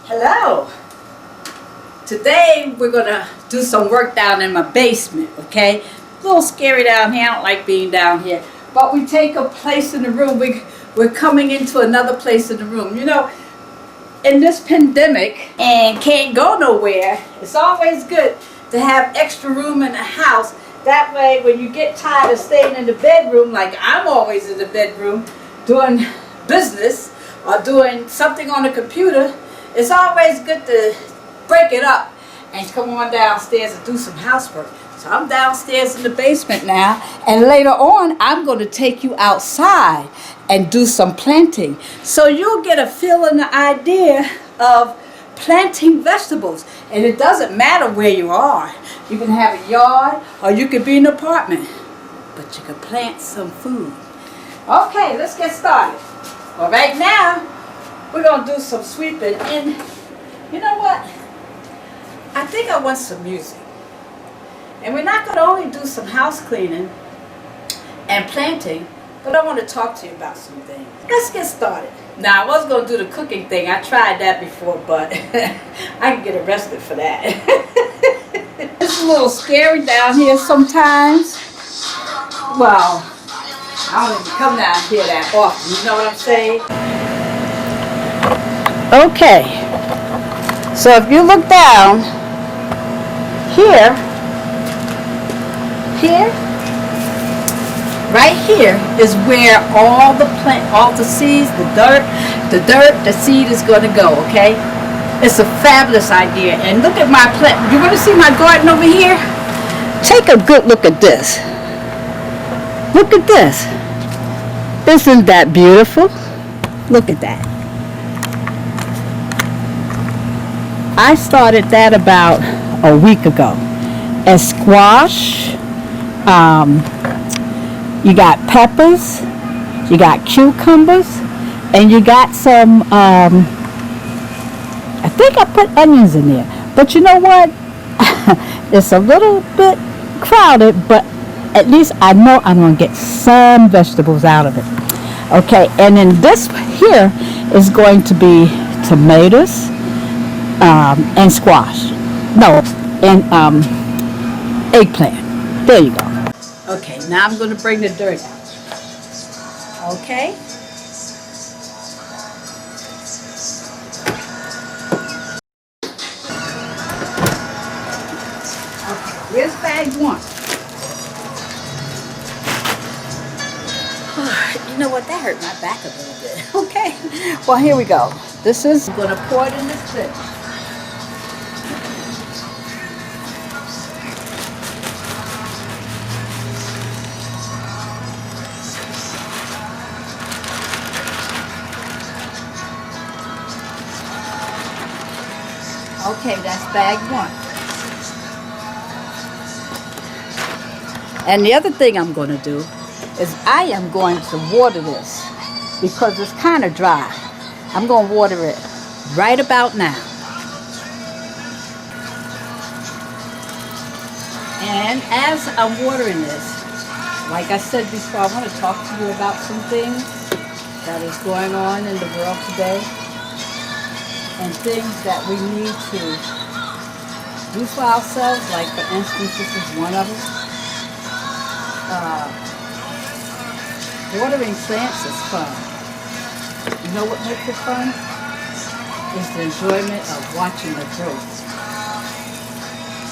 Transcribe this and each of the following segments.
Hello. Today we're gonna do some work down in my basement, okay? A little scary down here. I don't like being down here. But we take a place in the room. We're coming into another place in the room. You know, in this pandemic and can't go nowhere, it's always good to have extra room in the house. That way when you get tired of staying in the bedroom, like I'm always in the bedroom doing business or doing something on the computer, it's always good to break it up and come on downstairs and do some housework. So I'm downstairs in the basement now, and later on I'm going to take you outside and do some planting. So you'll get a feel and the idea of planting vegetables. And it doesn't matter where you are. You can have a yard or you could be in an apartment, but you can plant some food. Okay, let's get started. Well, right now we're going to do some sweeping, and you know what? I think I want some music. And we're not going to only do some house cleaning and planting, but I want to talk to you about some things. Let's get started. Now, I was going to do the cooking thing. I tried that before, but I can get arrested for that. It's a little scary down here sometimes. Well, I don't even come down here that often. You know what I'm saying? Okay. So if you look down here, right here is where all the seeds, the seed is going to go, okay? It's a fabulous idea. And look at my plant. You want to see my garden over here? Take a good look at this. Look at this. Isn't that beautiful? Look at that. I started that about a week ago. And squash, you got peppers, you got cucumbers, and you got some, I think I put onions in there. But you know what? It's a little bit crowded, but at least I know I'm going to get some vegetables out of it. Okay, and then this here is going to be tomatoes and squash. No, and eggplant. There you go. Okay, now I'm going to bring the dirt out. Okay? Okay, here's bag one. You know what? That hurt my back a little bit. Okay. Well, here we go. I'm going to pour it in this dish. Okay, that's bag one. And the other thing I'm going to do is I am going to water this because it's kind of dry. I'm going to water it right about now. And as I'm watering this, like I said before, I want to talk to you about some things that is going on in the world today. And things that we need to do for ourselves, like for instance, this is one of them. Watering plants is fun. You know what makes it fun? Is the enjoyment of watching the growth.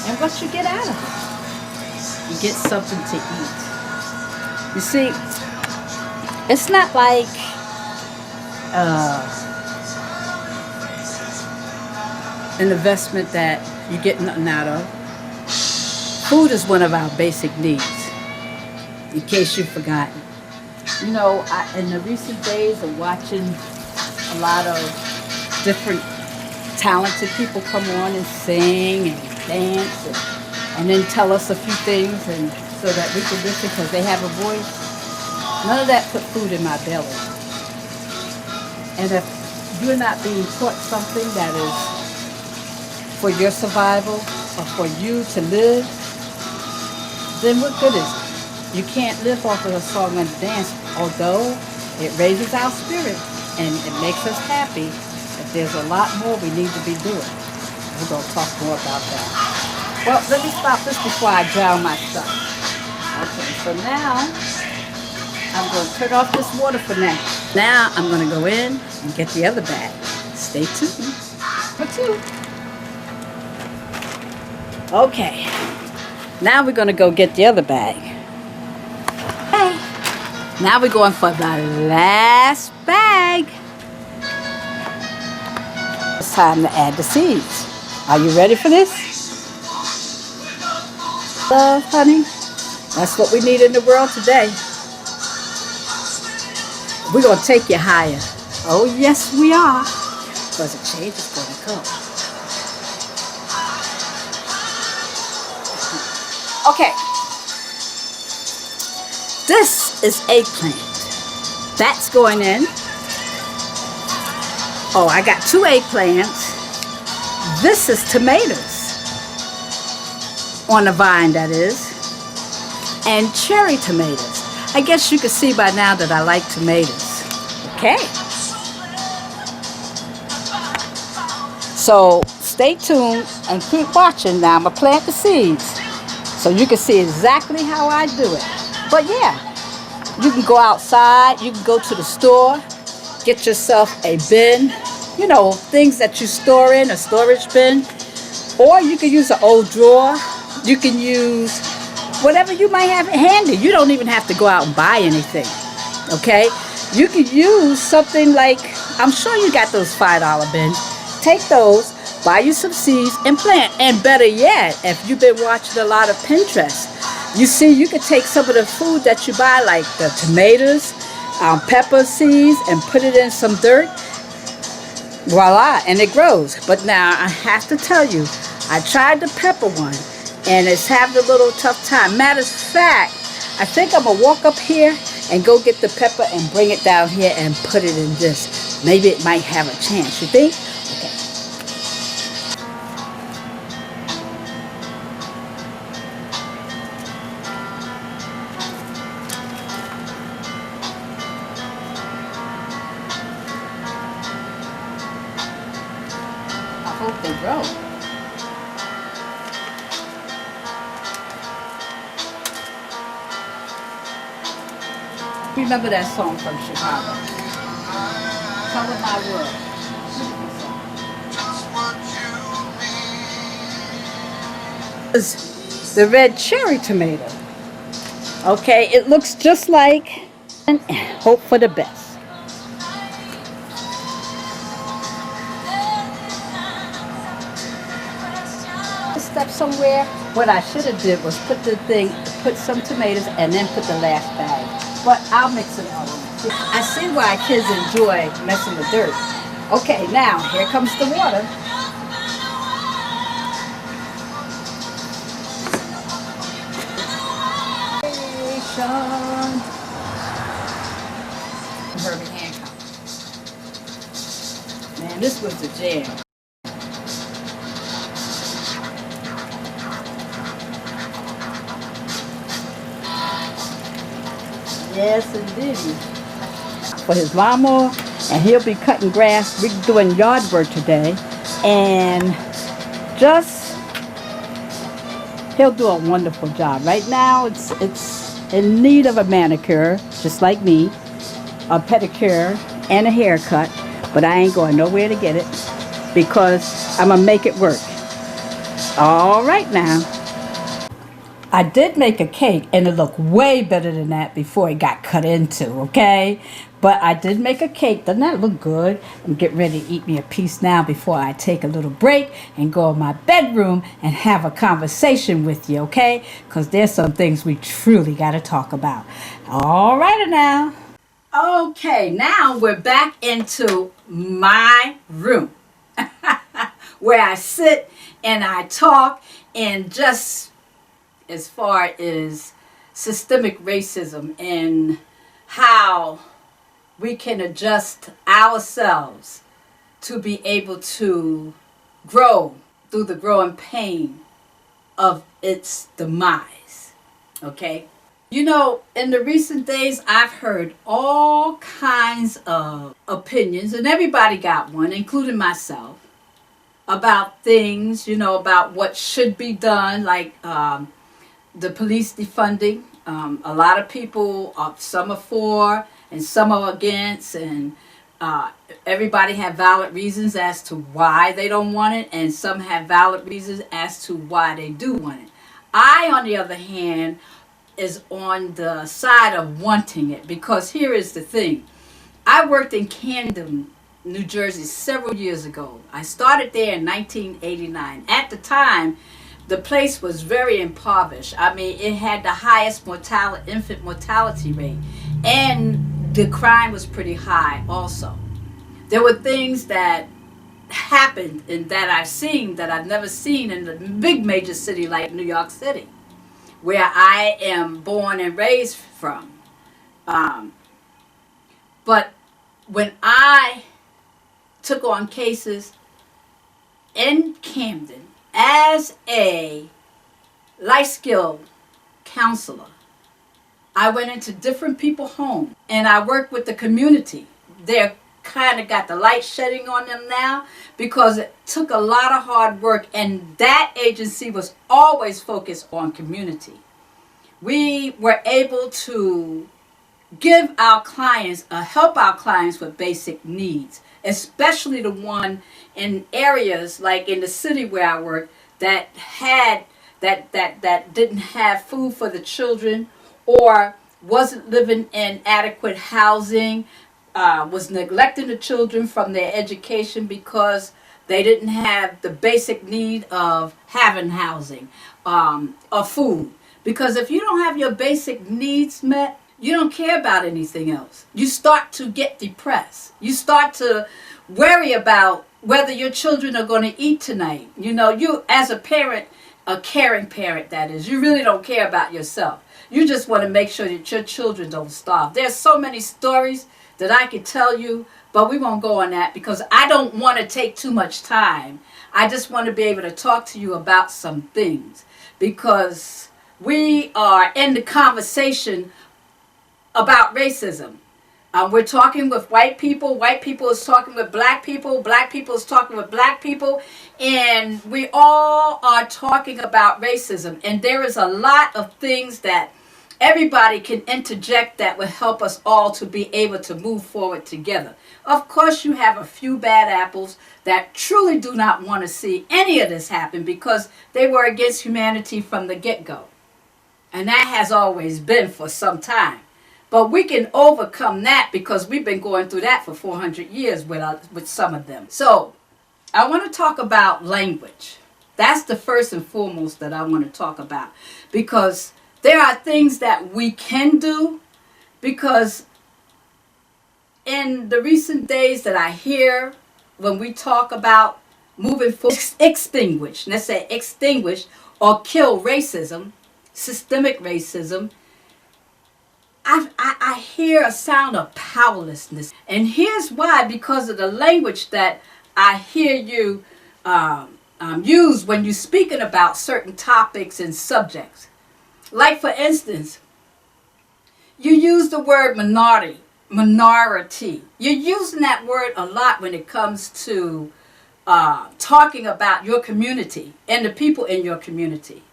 And what you get out of it. You get something to eat. You see, it's not like an investment that you get nothing out of. Food is one of our basic needs, in case you've forgotten. You know, in the recent days of watching a lot of different talented people come on and sing and dance and then tell us a few things and so that we can listen because they have a voice, none of that put food in my belly. And if you're not being taught something that is for your survival or for you to live, then what good is it? You can't live off of a song and dance, although it raises our spirit and it makes us happy. If there's a lot more we need to be doing. We're going to talk more about that. Well, let me stop this before I drown my stuff. Okay, so now I'm going to turn off this water for now. Now I'm going to go in and get the other bag. Stay tuned for two. Okay, now we're going to go get the other bag. Okay, now we're going for the last bag. It's time to add the seeds. Are you ready for this? Love, honey. That's what we need in the world today. We're going to take you higher. Oh, yes, we are. Because a change is going to come. Okay. This is eggplant. That's going in. Oh, I got 2 eggplants. This is tomatoes. On the vine, that is. And cherry tomatoes. I guess you can see by now that I like tomatoes. Okay. So stay tuned and keep watching. Now I'm going to plant the seeds so you can see exactly how I do it. But yeah, you can go outside. You can go to the store. Get yourself a bin. You know, things that you store in, a storage bin. Or you can use an old drawer. You can use whatever you might have handy. You don't even have to go out and buy anything, okay? You could use something like, I'm sure you got those $5 bins. Take those, buy you some seeds, and plant. And better yet, if you've been watching a lot of Pinterest, you see you could take some of the food that you buy, like the tomatoes, pepper seeds, and put it in some dirt. Voila, and it grows. But now, I have to tell you, I tried the pepper one. And it's having a little tough time. Matter of fact, I think I'm going to walk up here and go get the pepper and bring it down here and put it in this. Maybe it might have a chance. You think? Okay. I hope they grow. Remember that song from Chicago? Color My World. The red cherry tomato. Okay, it looks just like, and hope for the best. Step somewhere. What I should have did was put some tomatoes and then put the last bag. But I'll mix it all in. I see why kids enjoy messing with dirt. Okay, now here comes the water. Herbie Hancock. Man, this was the jam. Yes, indeed. For his lawnmower, and he'll be cutting grass. We're doing yard work today, and he'll do a wonderful job. Right now, it's in need of a manicure, just like me, a pedicure, and a haircut. But I ain't going nowhere to get it because I'm gonna make it work. All right now. I did make a cake, and it looked way better than that before it got cut into, okay? But I did make a cake. Doesn't that look good? I'm getting ready to eat me a piece now before I take a little break and go in my bedroom and have a conversation with you, okay? Because there's some things we truly got to talk about. All right now. Okay, now we're back into my room where I sit and I talk and just as far as systemic racism and how we can adjust ourselves to be able to grow through the growing pain of its demise. Okay? You know, in the recent days, I've heard all kinds of opinions, and everybody got one, including myself, about things, you know, about what should be done, like the police defunding. A lot of people, some are for and some are against, and uh, everybody have valid reasons as to why they don't want it, and some have valid reasons as to why they do want it. I, on the other hand, is on the side of wanting it, because here is the thing. I worked in Camden, New Jersey several years ago. I started there in 1989. At the time, the place was very impoverished. I mean, it had the highest infant mortality rate, and the crime was pretty high also. There were things that happened and that I've seen that I've never seen in a big major city like New York City, where I am born and raised from. But when I took on cases in Camden as a life skill counselor, I went into different people's homes and I worked with the community. They're kind of got the light shedding on them now because it took a lot of hard work, and that agency was always focused on community. We were able to give our clients, help our clients with basic needs, especially the one in areas like in the city where I work that had that didn't have food for the children, or wasn't living in adequate housing, was neglecting the children from their education because they didn't have the basic need of having housing, or food. Because if you don't have your basic needs met, you don't care about anything else. You start to get depressed. You start to worry about whether your children are going to eat tonight. You know, you as a parent, a caring parent that is, you really don't care about yourself. You just want to make sure that your children don't starve. There's so many stories that I could tell you, but we won't go on that because I don't want to take too much time. I just want to be able to talk to you about some things, because we are in the conversation about racism. We're talking with white people is talking with black people is talking with black people, and we all are talking about racism. And there is a lot of things that everybody can interject that will help us all to be able to move forward together. Of course, you have a few bad apples that truly do not want to see any of this happen because they were against humanity from the get-go. And that has always been for some time. But we can overcome that because we've been going through that for 400 years with some of them. So I want to talk about language. That's the first and foremost that I want to talk about, because there are things that we can do, because in the recent days that I hear when we talk about moving forward, extinguish, let's say extinguish or kill racism, systemic racism, I hear a sound of powerlessness. And here's why: because of the language that I hear you use when you're speaking about certain topics and subjects. Like, for instance, you use the word minority. You're using that word a lot when it comes to talking about your community and the people in your community.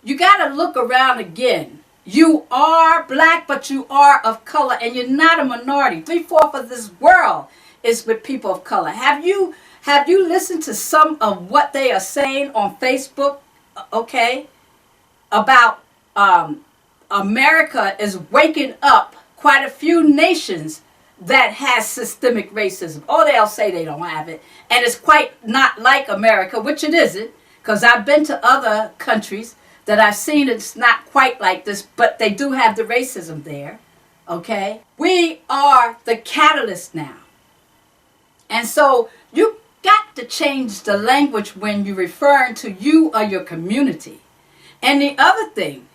You got to look around again. You are black, but you are of color, and you're not a minority. 3/4 of this world is with people of color. Have you listened to some of what they are saying on Facebook? Okay, about America is waking up quite a few nations that has systemic racism. Oh, they'll say they don't have it, and it's quite not like America, which it isn't, because I've been to other countries that I've seen it's not quite like this, but they do have the racism there, okay? We are the catalyst now. And so you got to change the language when you're referring to you or your community. And the other thing,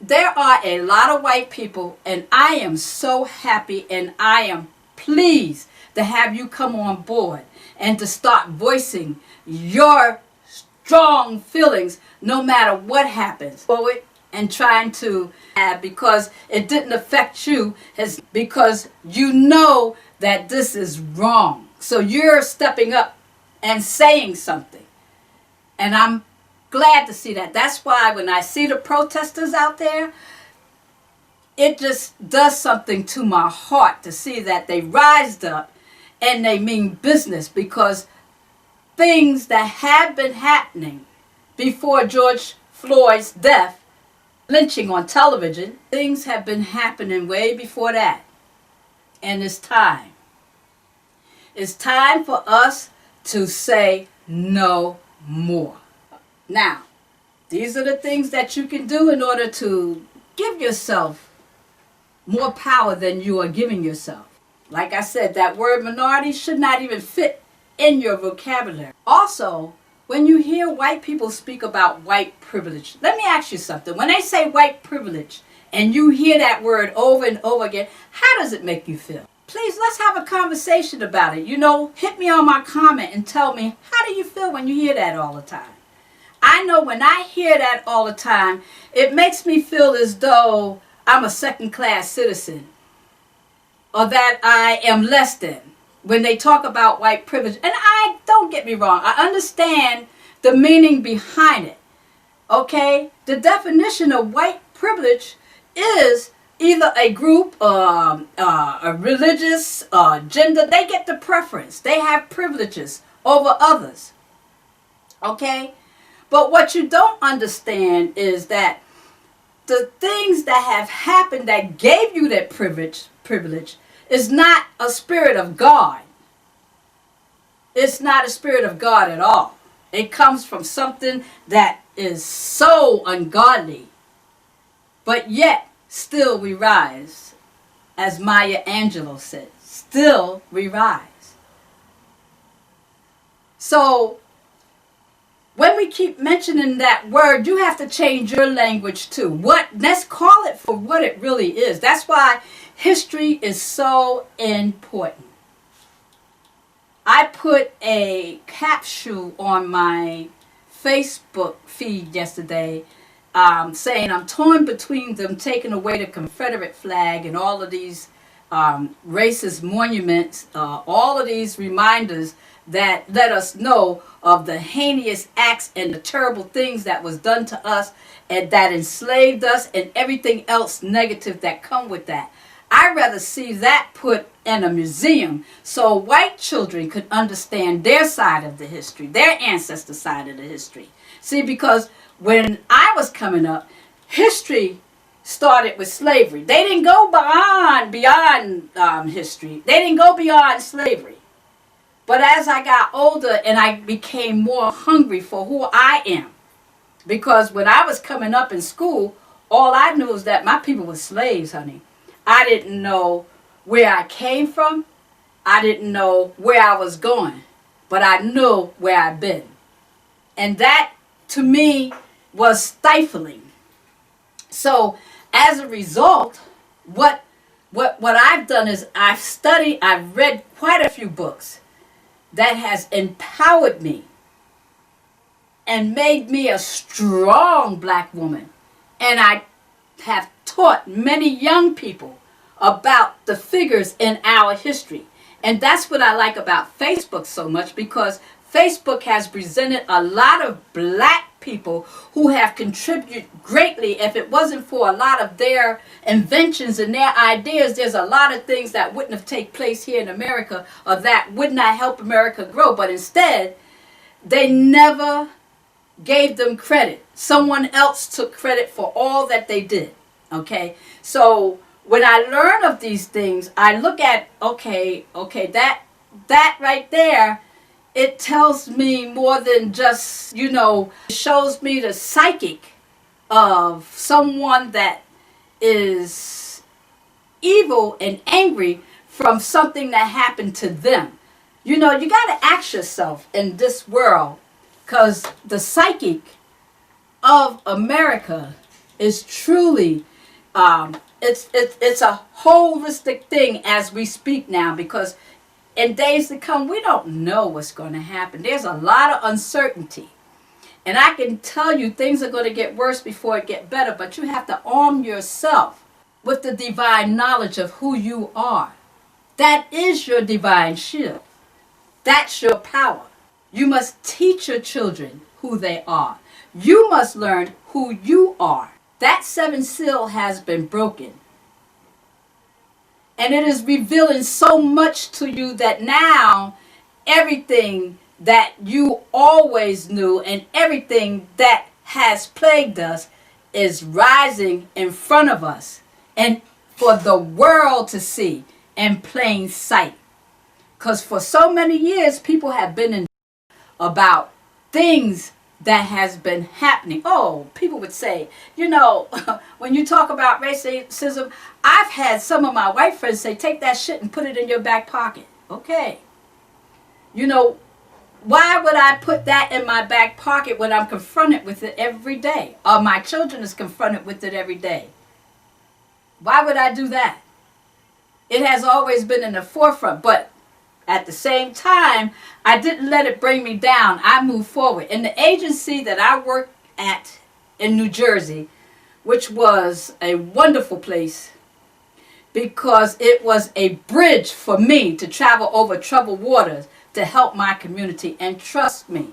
there are a lot of white people, and I am so happy and I am pleased to have you come on board and to start voicing your strong feelings no matter what happens. Forward and trying to have, because it didn't affect you, is because you know that this is wrong. So you're stepping up and saying something. And I'm glad to see that. That's why when I see the protesters out there, it just does something to my heart to see that they rised up and they mean business, because things that have been happening before George Floyd's death, lynching on television, things have been happening way before that. And it's time. It's time for us to say no more. Now, these are the things that you can do in order to give yourself more power than you are giving yourself. Like I said, that word minority should not even fit in your vocabulary. Also, when you hear white people speak about white privilege, let me ask you something. When they say white privilege and you hear that word over and over again, how does it make you feel? Please, let's have a conversation about it. You know, hit me on my comment and tell me, how do you feel when you hear that all the time? I know when I hear that all the time, it makes me feel as though I'm a second-class citizen, or that I am less than, when they talk about white privilege. And don't get me wrong, I understand the meaning behind it. Okay? The definition of white privilege is either a group, a religious, gender. They get the preference. They have privileges over others. Okay? But what you don't understand is that the things that have happened that gave you that privilege is not a spirit of God. It's not a spirit of God at all. It comes from something that is so ungodly. But yet, still we rise. As Maya Angelou said, still we rise. So, when we keep mentioning that word, you have to change your language too. Let's call it for what it really is. That's why history is so important. I put a capsule on my Facebook feed yesterday saying I'm torn between them taking away the Confederate flag and all of these racist monuments, all of these reminders that let us know of the heinous acts and the terrible things that was done to us and that enslaved us and everything else negative that come with that. I'd rather see that put in a museum so white children could understand their side of the history, their ancestor side of the history. See, because when I was coming up, history started with slavery. They didn't go beyond history. They didn't go beyond slavery. But as I got older and I became more hungry for who I am, because when I was coming up in school, all I knew was that my people were slaves, honey. I didn't know where I came from. I didn't know where I was going. But I knew where I'd been. And that, to me, was stifling. So, as a result, what I've done is I've read quite a few books that has empowered me and made me a strong black woman. And I have taught many young people about the figures in our history. And that's what I like about Facebook so much, because Facebook has presented a lot of black people who have contributed greatly. If it wasn't for a lot of their inventions and their ideas, there's a lot of things that wouldn't have taken place here in America, or that would not help America grow. But instead, they never gave them credit. Someone else took credit for all that they did. Okay? So when I learn of these things, I look at, okay, that right there, it tells me more than just, it shows me the psychic of someone that is evil and angry from something that happened to them. You got to ask yourself in this world, because the psychic of America is truly, it's a holistic thing as we speak now, because in days to come, we don't know what's going to happen. There's a lot of uncertainty. And I can tell you things are going to get worse before it get better, but you have to arm yourself with the divine knowledge of who you are. That is your divine shield. That's your power. You must teach your children who they are. You must learn who you are. That seventh seal has been broken. And it is revealing so much to you that now everything that you always knew and everything that has plagued us is rising in front of us and for the world to see in plain sight. Because for so many years, people have been in about things that has been happening. Oh, people would say, you know, when you talk about racism, I've had some of my white friends say, take that shit and put it in your back pocket. Okay. You know, why would I put that in my back pocket when I'm confronted with it every day? Or my children is confronted with it every day? Why would I do that? It has always been in the forefront, but at the same time, I didn't let it bring me down. I moved forward. In the agency that I worked at in New Jersey, which was a wonderful place because it was a bridge for me to travel over troubled waters to help my community. And trust me,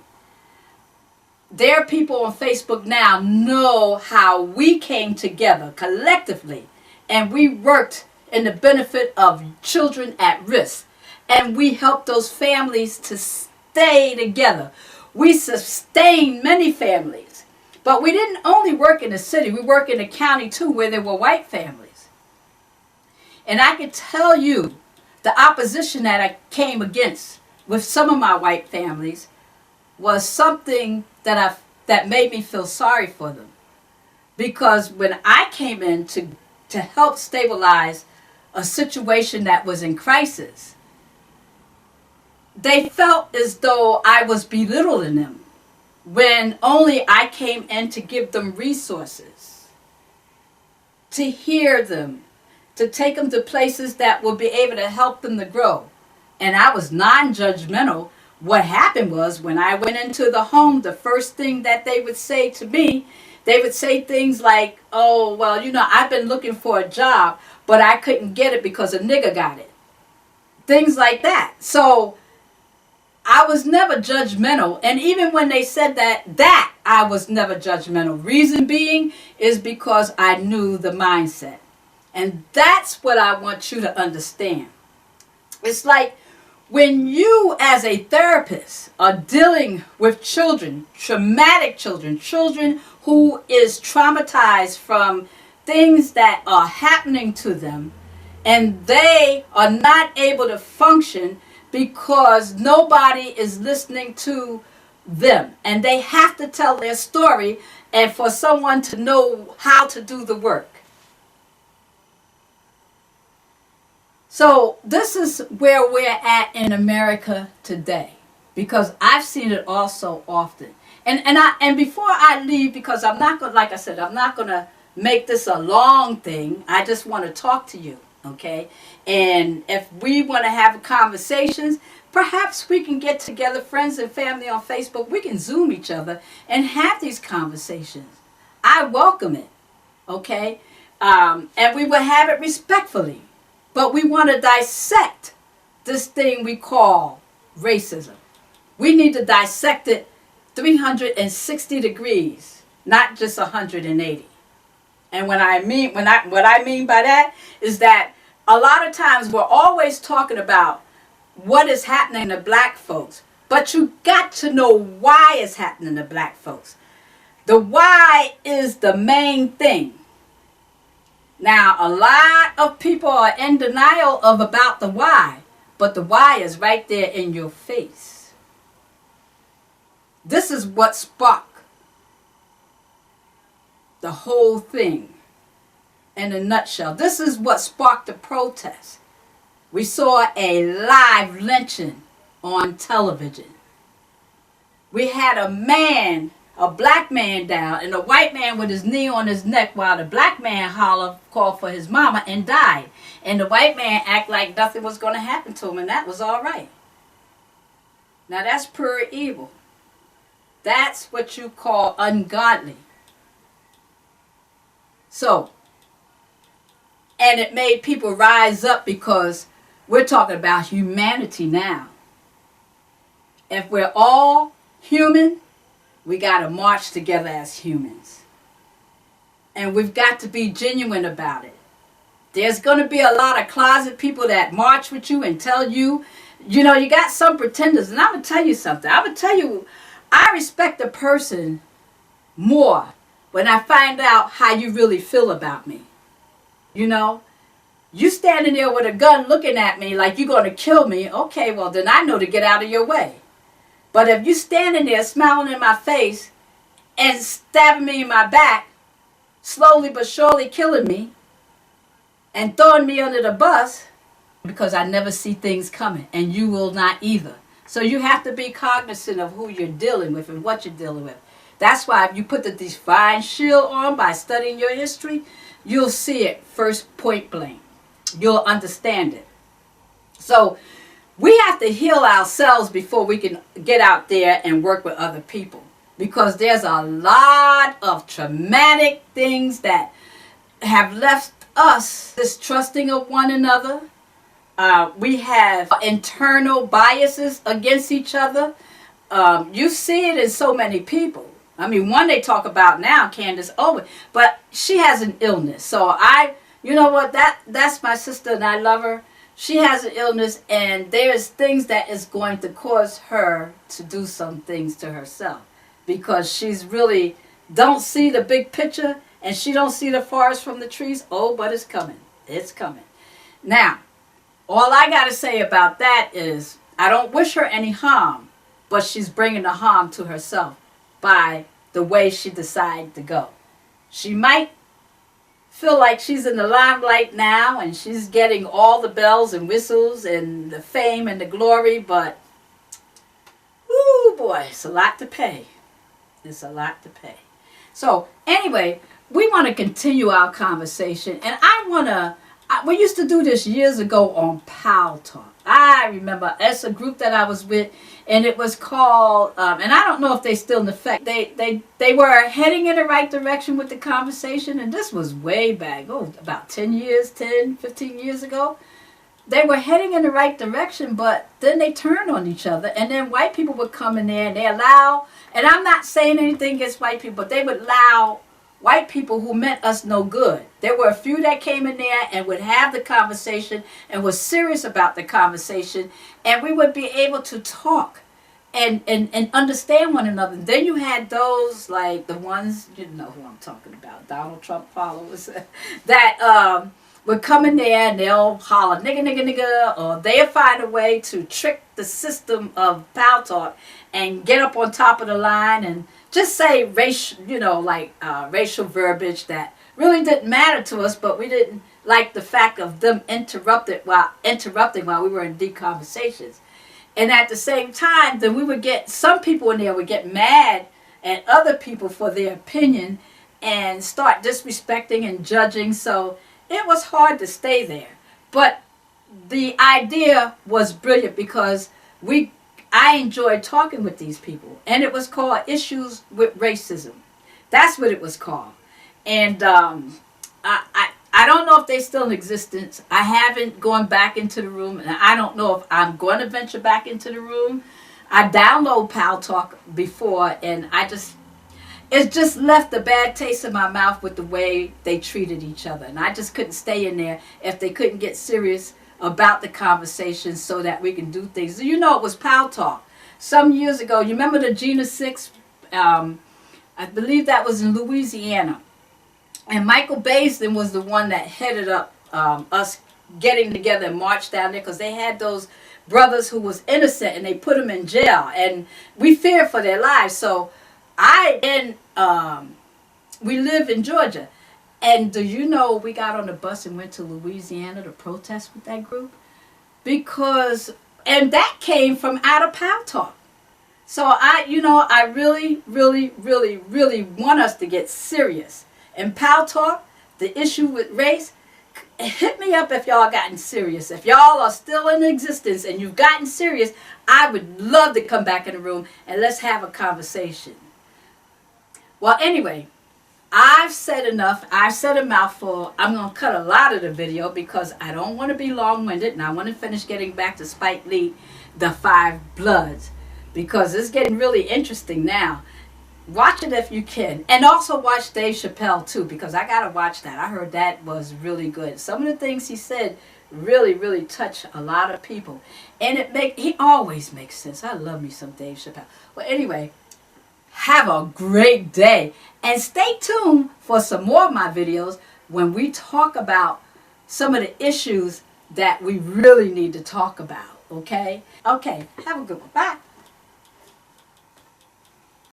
there are people on Facebook now know how we came together collectively and we worked in the benefit of children at risk. And we helped those families to stay together. We sustained many families. But we didn't only work in the city. We worked in the county too where there were white families. And I can tell you the opposition that I came against with some of my white families was something that made me feel sorry for them. Because when I came in to help stabilize a situation that was in crisis, they felt as though I was belittling them when only I came in to give them resources, to hear them, to take them to places that will be able to help them to grow. And I was non-judgmental. What happened was when I went into the home, the first thing that they would say to me, they would say things like, oh, well, you know, I've been looking for a job, but I couldn't get it because a nigga got it. Things like that. So I was never judgmental. And even when they said that I was never judgmental. Reason being is because I knew the mindset. And that's what I want you to understand. It's like when you as a therapist are dealing with children, traumatic children, children who is traumatized from things that are happening to them, and they are not able to function because nobody is listening to them. And they have to tell their story and for someone to know how to do the work. So this is where we're at in America today, because I've seen it all so often. And before I leave, because I'm not going, like I said, I'm not going to make this a long thing. I just want to talk to you, okay? And if we want to have conversations, perhaps we can get together, friends and family on Facebook. We can Zoom each other and have these conversations. I welcome it, okay? And we will have it respectfully. But we want to dissect this thing we call racism. We need to dissect it 360 degrees, not just 180. And what I mean by that is that a lot of times we're always talking about what is happening to black folks, but you got to know why it's happening to black folks. The why is the main thing. Now, a lot of people are in denial about the why, but the why is right there in your face. This is what sparked the whole thing in a nutshell. This is what sparked the protest. We saw a live lynching on television. We had a black man down, and a white man with his knee on his neck while the black man called for his mama and died. And the white man act like nothing was going to happen to him, and that was all right. Now that's pure evil. That's what you call ungodly. So, and it made people rise up because we're talking about humanity now. If we're all human, we got to march together as humans. And we've got to be genuine about it. There's going to be a lot of closet people that march with you and tell you, you know, you got some pretenders. And I'm going to tell you something. I'm going to tell you, I respect a person more when I find out how you really feel about me. You know, you standing there with a gun looking at me like you're going to kill me. Okay, well, then I know to get out of your way. But if you standing there smiling in my face and stabbing me in my back, slowly but surely killing me and throwing me under the bus, because I never see things coming, and you will not either. So you have to be cognizant of who you're dealing with and what you're dealing with. That's why if you put the divine shield on by studying your history, you'll see it first point blank. You'll understand it. So we have to heal ourselves before we can get out there and work with other people. Because there's a lot of traumatic things that have left us distrusting of one another. We have internal biases against each other. You see it in so many people. I mean, one they talk about now, Candace Owen, but she has an illness. So you know what, that's my sister and I love her. She has an illness, and there's things that is going to cause her to do some things to herself. Because she's really don't see the big picture, and she don't see the forest from the trees. Oh, but it's coming. It's coming. Now, all I got to say about that is I don't wish her any harm, but she's bringing the harm to herself by the way she decided to go. She might feel like she's in the limelight now, and she's getting all the bells and whistles and the fame and the glory, but, whoo, boy, it's a lot to pay. It's a lot to pay. So anyway, we want to continue our conversation, and we used to do this years ago on Pal Talk. I remember it's a group that I was with, and it was called, and I don't know if they still in effect. They were heading in the right direction with the conversation, and this was way back, about 10, 15 years ago. They were heading in the right direction, but then they turned on each other, and then white people would come in there, and they allow, and I'm not saying anything against white people, but they would allow white people who meant us no good. There were a few that came in there and would have the conversation and was serious about the conversation, and we would be able to talk and understand one another. Then you had those, like the ones, you know who I'm talking about, Donald Trump followers, that would come in there and they'll holler nigga, nigga, nigga, or they'll find a way to trick the system of Pal Talk and get up on top of the line and just say racial, racial verbiage that really didn't matter to us, but we didn't like the fact of them interrupting while we were in deep conversations. And at the same time, then we would get, some people in there would get mad at other people for their opinion and start disrespecting and judging. So it was hard to stay there. But the idea was brilliant because I enjoyed talking with these people. And it was called Issues with Racism. That's what it was called. And I don't know if they're still in existence. I haven't gone back into the room. And I don't know if I'm going to venture back into the room. I downloaded Pal Talk before, and it just left a bad taste in my mouth with the way they treated each other. And I just couldn't stay in there if they couldn't get serious about the conversation so that we can do things. You know, it was Pal Talk. Some years ago, you remember the Gina 6? I believe that was in Louisiana. And Michael Baisden was the one that headed up us getting together and marched down there, because they had those brothers who was innocent and they put them in jail. And we feared for their lives. So we live in Georgia. And do you know we got on the bus and went to Louisiana to protest with that group? And that came from out of Pal Talk. So I really, really, really, really want us to get serious. And Pal Talk, the issue with race, hit me up if y'all gotten serious. If y'all are still in existence and you've gotten serious, I would love to come back in the room and let's have a conversation. Well, anyway, I've said enough. I've said a mouthful. I'm going to cut a lot of the video because I don't want to be long-winded, and I want to finish getting back to Spike Lee, The Five Bloods, because it's getting really interesting now. Watch it if you can. And also watch Dave Chappelle too, because I got to watch that. I heard that was really good. Some of the things he said really, really touch a lot of people. And he always makes sense. I love me some Dave Chappelle. Well, anyway, have a great day. And stay tuned for some more of my videos when we talk about some of the issues that we really need to talk about. Okay? Okay. Have a good one. Bye.